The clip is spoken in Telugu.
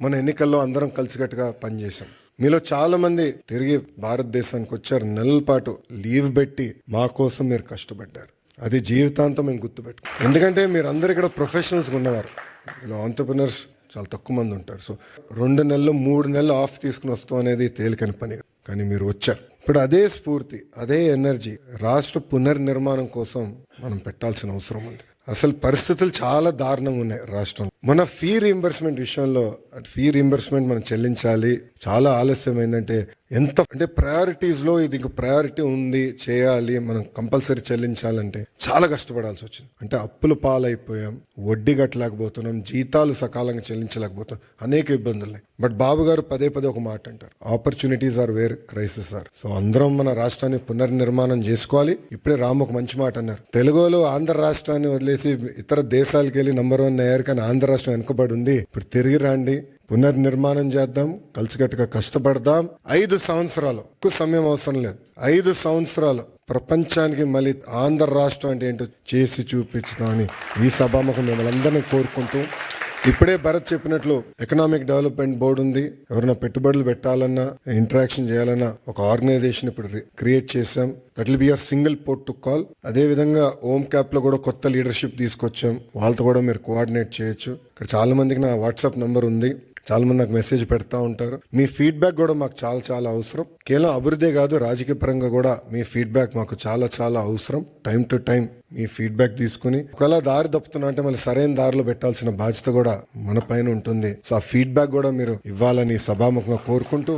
మన ఎన్నికల్లో అందరం కలిసికట్టుగా పనిచేసాం. మీలో చాలా మంది తిరిగి భారతదేశానికి వచ్చారు, నెలల పాటు లీవ్ పెట్టి మా కోసం మీరు కష్టపడ్డారు. అది జీవితాంతం మేము గుర్తుపెట్టుకో. ఎందుకంటే మీరు అందరు ఇక్కడ ప్రొఫెషనల్స్గా ఉన్నవారు, ఇలా ఆంటర్ప్రినర్స్ చాలా తక్కువ మంది ఉంటారు. సో 2 నెలలు 3 నెలలు ఆఫ్ తీసుకుని వస్తాం అనేది తేలికని పని, కానీ మీరు వచ్చారు. ఇప్పుడు అదే స్ఫూర్తి, అదే ఎనర్జీ రాష్ట్ర పునర్నిర్మాణం కోసం మనం పెట్టాల్సిన అవసరం ఉంది. అసలు పరిస్థితులు చాలా దారుణంగా ఉన్నాయి రాష్ట్రంలో. మన ఫీ రీయింబర్స్మెంట్ విషయంలో, ఫీ రీయింబర్స్మెంట్ మనం చెల్లించాలి, చాలా ఆలస్యం ఏంటంటే ఎంత అంటే ప్రయారిటీస్లో ఇది ఇంక ప్రయారిటీ ఉంది, చేయాలి, మనం కంపల్సరీ చెల్లించాలంటే చాలా కష్టపడాల్సి వచ్చింది. అంటే అప్పుల పాలైపోయాం, వడ్డీ కట్టలేకపోతున్నాం, జీతాలు సకాలంగా చెల్లించలేకపోతున్నాం, అనేక ఇబ్బందులు ఉన్నాయి. బట్ బాబు గారు పదే పదే ఒక మాట అంటారు, opportunities are where crisis are. So అందరం మన రాష్ట్రాన్ని పునర్నిర్మాణం చేసుకోవాలి. ఇప్పుడే రాము ఒక మంచి మాట అన్నారు, తెలుగులో ఆంధ్ర రాష్ట్రాన్ని వదిలేసి ఇతర దేశాలకు వెళ్ళి నంబర్ 1 అయ్యారు, కానీ ఆంధ్ర రాష్ట్రం వెనుకబడి ఉంది. ఇప్పుడు తిరిగి రండి, పునర్నిర్మాణం చేద్దాం, కలిసికట్టుగా కష్టపడదాం. 5 సంవత్సరాలు, ఎక్కువ సమయం అవసరం లేదు, 5 సంవత్సరాలు ప్రపంచానికి మళ్ళీ ఆంధ్ర రాష్ట్రం అంటే ఏంటో చేసి చూపించుదామని ఈ సభాముఖం మిమ్మల్ని అందరినీ కోరుకుంటూ, ఇప్పుడే భరత్ చెప్పినట్లు ఎకనామిక్ డెవలప్మెంట్ బోర్డు ఉంది. ఎవరైనా పెట్టుబడులు పెట్టాలన్నా, ఇంటరాక్షన్ చేయాలన్నా ఒక ఆర్గనైజేషన్ ఇప్పుడు క్రియేట్ చేశాం. That will be your single port to call. అదే విధంగా ఓమ్ క్యాప్ లో కూడా కొత్త లీడర్షిప్ తీసుకొచ్చాం, వాళ్ళతో కూడా మీరు కోఆర్డినేట్ చేయొచ్చు. ఇక్కడ చాలా మందికి నా వాట్సాప్ నంబర్ ఉంది, చాలా మంది నాకు మెసేజ్ పెడతా ఉంటారు. మీ ఫీడ్బ్యాక్ కూడా మాకు చాలా చాలా అవసరం. కేవలం అభివృద్ధి కాదు, రాజకీయ పరంగా కూడా మీ ఫీడ్బ్యాక్ మాకు చాలా చాలా అవసరం. Time to time me feedback తీసుకుని ఒకవేళ దారి తప్పుతున్నా అంటే మళ్ళీ సరైన దారిలో పెట్టాల్సిన బాధ్యత కూడా మన పైన ఉంటుంది. సో ఆ ఫీడ్బ్యాక్ కూడా మీరు ఇవ్వాలని సభాముఖంగా కోరుకుంటూ